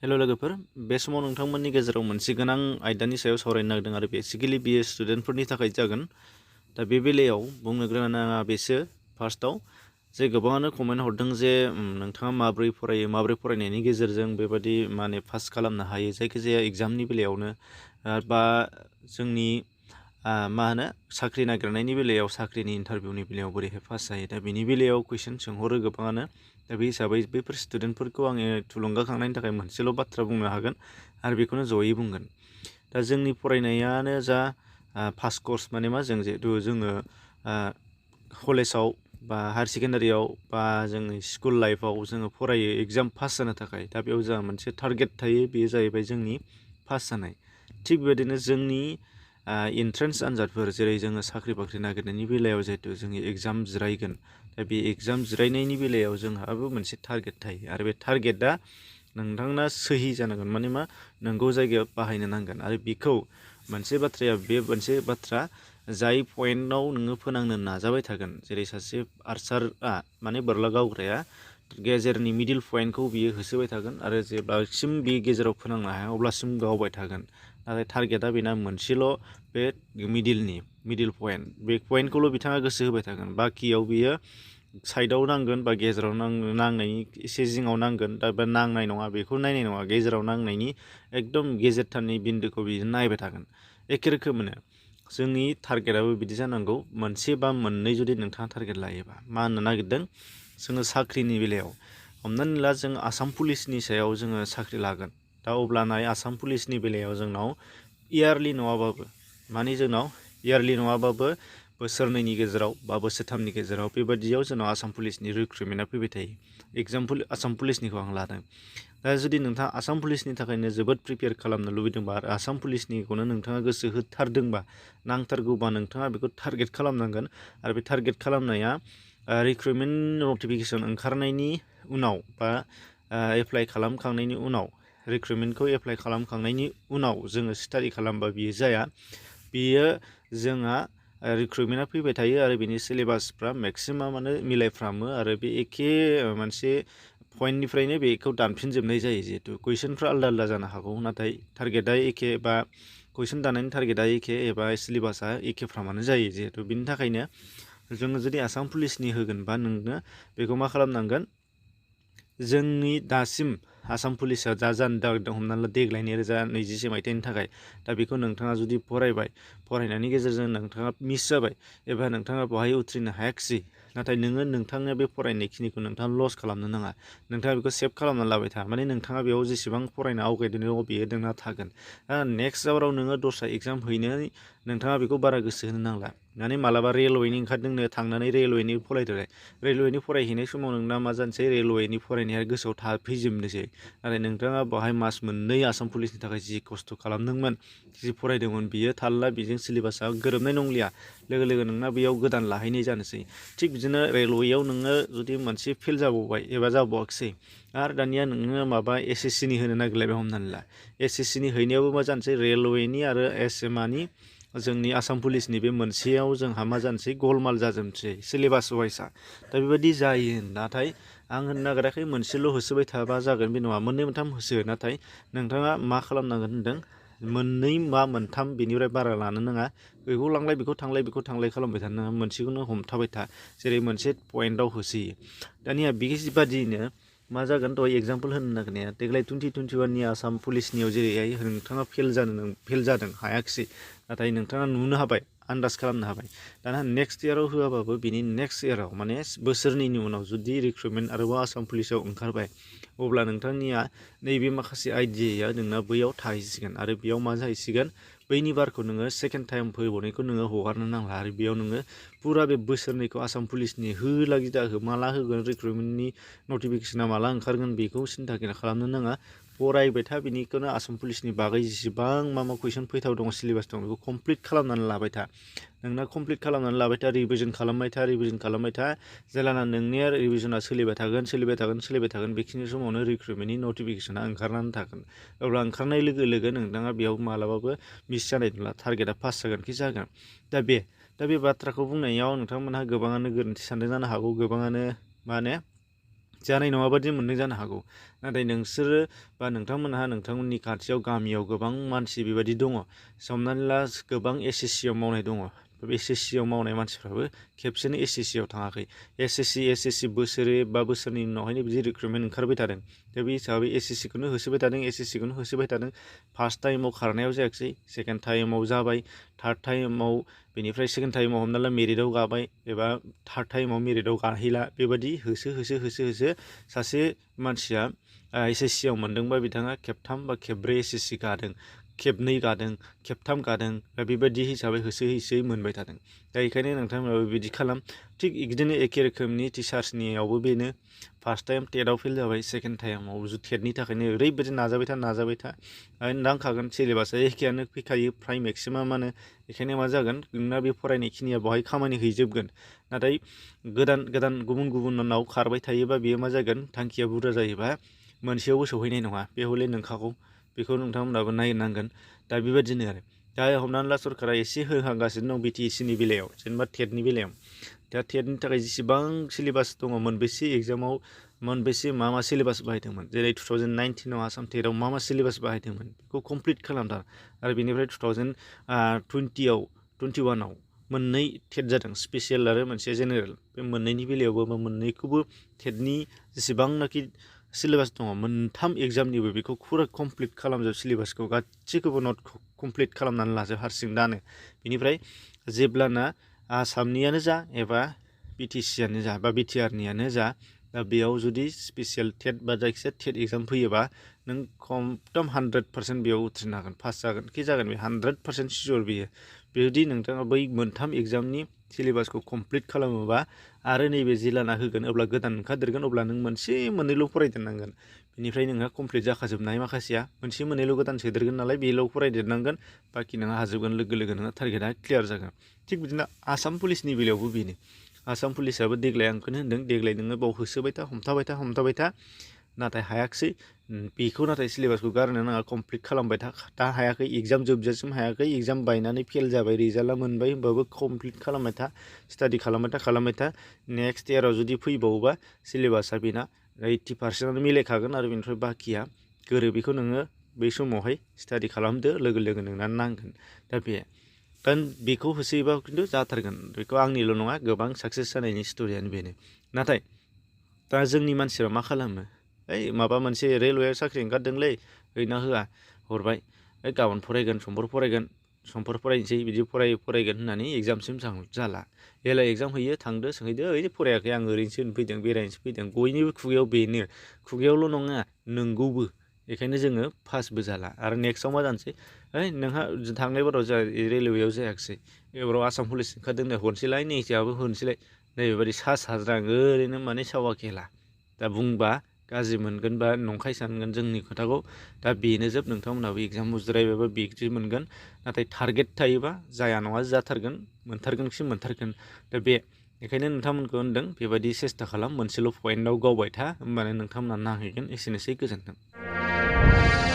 हेल' लोगोफोर बे समाव नोंथांमोननि गेजेराव मोनसे गोनां आयदानि सायाव सावरायनो नागिरदों आरो बेसिकेलि बियो स्टुडेन्टफोरनि थाखाय जागोन। दा बे बेलायाव बुंनो गोनाङा बेसो फार्स्टआव जे गोबाङानो कमेन्ट हरदों जे नोंथाङा माबोरै फरायो, माबोरै फरायनायनि गेजेरजों बेबादि पास खालामनो हायो जायखिजाया एग्जामनि बेलायावनो बा जोंनि साख्रि नागिरनायनि बेलायाव साख्रिनि इन्टारभिउनि बेलायाव बोरैहाय पास जायो। दा बिनि बेलायाव कुइसन सोंहरो गोबाङानो। दा बे हिसाबै बैफोर स्टुडेन्टफोरखौ आङो थुलुंगाखांनायनि थाखाय मोनसेल' बाथ्रा बुंनो हागोन आरो बेखौनो जयै बुंगोन। दा जोंनि फरायनायानो जा फार्स्ट कर्स मा जों जिहेतु जोङो कलेजाव बा हायार सेकेन्डारियाव बा जोंनि स्कुल लाइफआव जोङो फरायो एग्जाम पास जानो थाखाय। दा बेयाव जोंहा मोनसे टारगेट थायो, बेयो जाहैबाय जोंनि पास जानाय। थिग बेबायदिनो जोंनि इन्ट्रेन्स आनजादफोर जेरै जोङो साख्रि बाख्रि नागिरनायनि बेलायाव जिहेतु जोंनि एग्जाम जिरायगोन, दा बे एग्जाम जिरायनायनि बेलायाव जोंहाबो मोनसे टारगेट थायो आरो बे टारगेटआ नोंथांना सहि जानांगोन, नंगौ जायगायाव बाहायनो नांगोन। आरो बेखौ मोनसे बाथ्रा जाय पइन्टआव नोङो फोनांनो नाजाबाय थागोन, जेरै सासे आर्चारआ बोरला गावग्राया गेजेरनि मिडिल पइन्टखौ बियो होसोबाय थागोन आरो जेब्लासिम बे गेजेराव फोनांनो हाया अब्लासिम गावबाय थागोन। नाथाय टारगेटआ बेना मोनसेल', बे मिडिल पइन्ट, बे पइन्टखौल' बिथाङा गोसो होबाय थागोन। बाखियाव बियो साइडआव नांगोन बा गेजेराव नांनायनि एसे जिङाव नांगोन, दा बे नांनाय नङा बेखौ नायनाय नङा, गेजेराव नांनायनि एकदम गेजेरथारनि बिन्दोखौ बियो नायबाय थागोन। एखे रोखोमैनो जोंनि टारगेटआबो बिदि जानांगौ, मोनसे बा मोननै जुदि नोंथाङा टारगेट लायोबा। मा होननो नागिरदों, जोङो साख्रिनि बेलायाव हमनानै ला जों आसाम पुलिसनि सायाव जोङो साख्रि लागोन। दा अब्लाना आसाम पुलिसनि बेलायाव जोंनाव इयारलि नङाबाबो बोसोरनैनि गेजेराव बा बोसोरथामनि गेजेराव बेबायदियाव जोंनाव आसाम पुलिसनि रिक्रुटमेन्टआ फैबाय थायो। एग्जाम्पोल आसाम पुलिसनिखौ आं लादों। दा जुदि नोंथाङा आसाम पुलिसनि थाखायनो जोबोद प्रिपेयार खालामनो लुबैदोंबा आरो आसाम पुलिसनिखौनो नोंथाङा गोसो होथारदोंबा, नांथारगौबा नोंथाङा बेखौ टारगेट खालामनांगोन। आरो बे टारगेट खालामनाया रिक्रुटमेन्ट नटिफिकेसन ओंखारनायनि उनाव बा एप्लाइ खालामखांनायनि उनाव, रिक्रुटमेन्टखौ एप्लाइ खालामखांनायनि उनाव जोङो स्टाडि खालामबा बियो जाया। बियो जोंहा रिक्रुटमेन्टआ फैबाय थायो आरो बिनि सिलेबासफ्रा मेक्सिमामानो मिलायफ्रामो आरो बे एखे मोनसे पइन्टनिफ्रायनो बेखौ दानफिनजोबनाय जायो। जिहेतु कुइसनफ्रा आलदा आलदा जानो हागौ, नाथाय टारगेटआ एखे बा कुइसन दानायनि टारगेटआ एखे एबा सिलेबासा एखेफ्रामानो जायो। जिहेतु बिनि थाखायनो जोङो जुदि आसाम पुलिसनि होगोनबा नोंनो बेखौ मा खालामनांगोन, जोंनि दासिम आसाम पुलिसआ जानो नागिरदों, हमना ला देग्लाय 2024 मायथाइनि थाखाय। दा बेखौ नोंथाङा जुदि फरायनायनि गेजेरजों नोंथाङा मिस जाबाय एबा नोंथाङा बेवहाय उथ्रिनो हायाखिसै, नाथाय नोंथाङा बे फरायनायखिनिखौ नोंथाङा लस खालामनो नाङा। नोंथाङा बेखौ सेभ खालामनानै लाबाय था, नोंथाङा बेयाव जेसेबां फरायनो आवगायदों बेयो नोंना थागोन। नेक्स्ट आवाराव नोङो दस्रा एग्जाम हैनो नोंथाङा बेखौ बारा गोसो होनो नांला। मालाबा रेलवेनि ओंखारदोंनो, थांनानै रेलवेनि फरायदोलाय, रेलवेनि फरायहैनाय समाव नोंना मा जानोसै, रेलवेनि फरायनाया गोसोआव थाफैजोबनोसै। नाथाय नोंथाङा बेवहाय मास मोननै आसाम पुलिसनि थाखाय जि खस्थ' खालामदोंमोन, जि फरायदोंमोन, बियो थारला, बेजों सिलेबासा गोरोबनाय नंलिया। लोगो लोगो नोंना बेयाव गोदान लाहैनाय जानोसै। थिग बिदिनो रेलवेयाव नोङो जुदि मोनसे फेल जाबावबाय एबा जाबावाखिसै, आरो दानिया नोङो SSC नि होनो नागिरलायबाय हमनानै ला। SSC नि हैनायावबो मा जानोसै, रेलवेनि आरो जोंनि आसाम पुलिसनि बे मोनसेयाव जोंहा मा जानोसै, गलमाल जाजोबनोसै सिलेबास वाइसआ। दा बेबायदि जायो। नाथाय आं होननो नागिराखै मोनसेल' होसोबाय थाबा जागोन, बे नङा। मोननै मोनथाम होसो, नाथाय नोंथाङा मा खालामनांगोन होनदों, मोननै बा मोनथाम बेनिफ्राय बारा लानो नाङा। बेखौ लांलाय बेखौ थांलाय खालामबाय थानो नाङा, मोनसेखौनो हमथाबाय था, जेरै मोनसे पइन्टआव होसोयो। दानिया बेबादियैनो मा जागोन, दहाय एग्जाम्पोल होनो नागिरनाया देग्लाय 2021नि आसाम पुलिसनियाव जेरैहाय नोंथाङा फेल जादों, हायाखिसै, नाथाय नोंथाङा नुनो हाबाय, आन्दाज खालामनो हाबाय। दाना नेक्स्ट इयाराव होआबाबो बिनि नेक्स्ट इयाराव बोसोरनैनि उनाव जुदि रिक्रुटमेन्ट आरोबाव आसाम पुलिसाव ओंखारबाय, अब्ला नोंथांनिया नैबे माखासे आइडियाया नोंना बैयाव थाहैसिगोन आरो बेयाव मा जाहैसिगोन, बैनि बारखौ नोङो सेकेन्ड टाइम फैबावनायखौ नोङो हगारनो नांला। आरो बेयाव नोङो फुरा बे बोसोरनैखौ आसाम पुलिसनि होलागि दाहो, माला होगोन रिक्रुटमेन्टनि नटिफिकेसना माला ओंखारगोन बेखौ सिन्था खालामनो नाङा। फरायबाय था, बिनिखौनो आसाम पुलिसनि बागै जेसेबां मा कुइसन फैथाव दं, सिलेबास दं, बेखौ कमप्लिट खालामनानै लाबाय था। नोंना कमप्लिट खालामनानै लाबाय था, रिभिजन खालामबाय था। जेलाना नोंनिया रिभिजना सोलिबाय थागोन, बेखिनि समावनो रिक्रुटमेन्टनि नटिफिकेसना ओंखारनानै थागोन। अब्ला ओंखारनाय लोगो लोगो नोंथाङा बेयाव मालाबाबो मिस जानाय नंला, टारगेटआ पास जागोनखि जागोन। दा बे बाथ्राखौ बुंनायाव नोंथांमोनहा गोबाङानो गोरोन्थि सानदों जानो हागौ। गोबाङानो जानाय नङाबादि मोनदों जानो हागौ। नाथाय नोंसोरो बा नोंथांमोनहा नोंथांमोननि खाथियाव गामियाव गोबां मानसि बेबायदि दङ। हमनानै ला गोबां SSCआव मावनाय दङ। SSCआव मावनाय मानसिफ्राबो खेबसेनो SSCआव थाङाखै। SSC बोसोरे बा बोसोरनि उनावहायनो बिदि रिक्रुटमेन्ट ओंखारबाय थादों। दा बे हिसाबै SSCखौनो होसोबाय थादों, SSCखौनो होसोबाय थादों। फार्स्ट टाइमाव खारनायाव जायाखिसै, सेकेन्ड टाइमाव जाबाय, थार्ड टाइमाव बेनिफ्राय सेकेन्ड टाइमाव हमना ला मेरिटआव गाबाय एबा थार्ड टाइमाव मेरिटआव गाहैला। बेबायदि होसो सासे मानसिया SSCआव मोनदोंबा बिथाङा खेबथाम बा खेबब्रै SSC गादों, खेबनै गादों, खेबथाम गादों। दा बेबायदि हिसाबै होसोयै मोनबाय थादों। दा बेखायनो नोंथांमोनाबो बिदि खालाम। थिग बिदिनो एखे रोखोमनि टिचार्सनियावबो बेनो फार्स्ट टाइम टेटआव फेल जाबाय, सेकेन्ड टाइमाव टेटनि थाखायनो ओरैबायदि नाजाबाय था नांखागोन। सिलेबासा एखेयानो फैखायो फ्राय मेक्सिमामानो। बेखायनो मा जागोन, नोंना बे फरायनायखिनिया बेवहाय खामानि हैजोबगोन। नाथाय गोदान गुबुनाव खारबाय थायोबा बेयो मा जागोन, थांखिया बुरजा जायोबा मोनसेयावबो सहैनाय नङा। बे हले नोंखागौ, बेखौ नोंथांमोनाबो नायनांगोन। दा बेबायदिनो आरो दा हमनानै ला सरकारा एसे होहांगासिनो दं BTECनि बेलायाव, जेनेबा टेटनि बेलायाव। दा टेटनि थाखाय जेसेबां सिलेबास दङ, मोनबेसे एग्जामाव मोनबेसे मा सिलेबास बाहायदोंमोन, जेरै 2019आव आसाम टेटआव मा सिलेबास बाहायदोंमोन बेखौ कमप्लिट खालामथार। आरो बेनिफ्राय 2021आव मोननै टेट जादों, स्पेसियेल आरो मोनसे जेनेरेल। बे मोननैनि बेलायावबो मोननैखौबो टेटनि जेसेबांनाखि सिलेबास दङ, मोनथाम एग्जामनिबो बेखौ फुरा कमप्लिट खालामजोब। सिलेबासखौ गासैखौबो नट कमप्लिट खालामनानै लाजोब हारसिं दानो। बेनिफ्राय जेब्लाना आसामनियानो जा एबा BTCआनो जा बा BTRनियानो जा, दा बेयाव जुदि स्पेसियेल टेट बा जायखिजाया टेट एग्जाम फैयोबा नों एकदम 100% बेयाव उथ्रिनो हागोन, पास जागोन खि जागोन, बे 100% सियर बेयो। जुदि नोंथाङा बै मोनथाम एग्जामनि सिलेबासखौ कमप्लिट खालामोबा आरो नैबे जिलाना होगोन, अब्ला गोदान ओंखारदेरगोन, अब्ला नों मोनसे मोननैल' फरायदेरनांगोन। बेनिफ्राय नोंहा कमप्लिट जाखाजोबनाय माखासेया मोनसे मोननैल' गोदान सोदेरगोन नालाय, बेल' फरायदेरनांगोन। बाखि नोंहा हाजोबगोन, लोगो नोंहा टारगेटआ क्लियार जागोन। थिग बिदिनो आसाम पुलिसनि बेलायावबो बेनो। आसाम पुलिसाबो देग्लाय आं बेखौनो होनदों, देग्लाय नोङो बाव होसोबाय था, हमथाबाय था, नाथाय हायाखिसै। बेखौ नाथाय सिलेबासखौ गारनो नाङा, कमप्लिट खालामबाय था। दा हायाखै, एग्जाम जोबजासिम हायाखै, एग्जाम बायनानै फेल जाबाय, रिजाल्टआ मोनबाय, होमबाबो कमप्लिट खालामबाय था, स्टाडि खालामबाय था। नेक्स्ट इयाराव जुदि फैबावोबा सिलेबासा बेना 80%आनो मिलायखागोन, आरो बेनिफ्राय बाखिया गोरोबैखौ नोङो बै समावहाय स्टाडि खालामदो, लोगो नोंना नांगोन। दा बेखौ होसोयोबा खिन्थु जाथारगोन। बेखौ आंनिल' नङा, गोबां साक्सेस जानायनि स्ट'रियानो बेनो। नाथाय दा जोंनि मानसिफ्रा मा खालामो, माबा मोनसे रेलवेआव साख्रि ओंखारदोंलै, हैना होआ, हरबाय, गाबोन फरायगोन, समफोर फरायनोसै, बिदि फरायगोन होननानै एग्जामसिम जाला। जेला एग्जाम हैयो, थांदो सोंहैदो, फरायाखै, आं ओरैनोसो फैदों, बेरायनोसो फैदों। बयनिबो खुगायाव बेनो, खुगायावल' नङा, नंगौबो। बेखायनो जोङो पासबो जाला। आरो नेक्स्टआव मा जानोसै, नोंहा थांनाय बाराव रेलवेआव जायाखिसै, एबाराव आसाम पुलिस ओंखारदों, हरनोसैलाय, नै जोंहाबो होनोसैलाय, नैबेबायदि साज्रां ओरैनो माने सावा खेला। दा बुंबा गाज्रि मोनगोन बा नंखाय सानगोन जोंनि खोथाखौ। दा बेनो जोब, नोंथांमोनहाबो एग्जाम उज्रायबाबो बिदि मोनगोन। नाथाय टारगेट थायोबा जाया नङा जाथारगोन, मोनथारगोन। दा बेखायनो नोंथांमोनखौ होनदों, बेबायदि सेस्था खालाम, मोनसेल' पइन्टआव गावबाय था, होमबानो नोंथांमोनहा नांहैगोन। एसेनोसै, गोजोन्थों।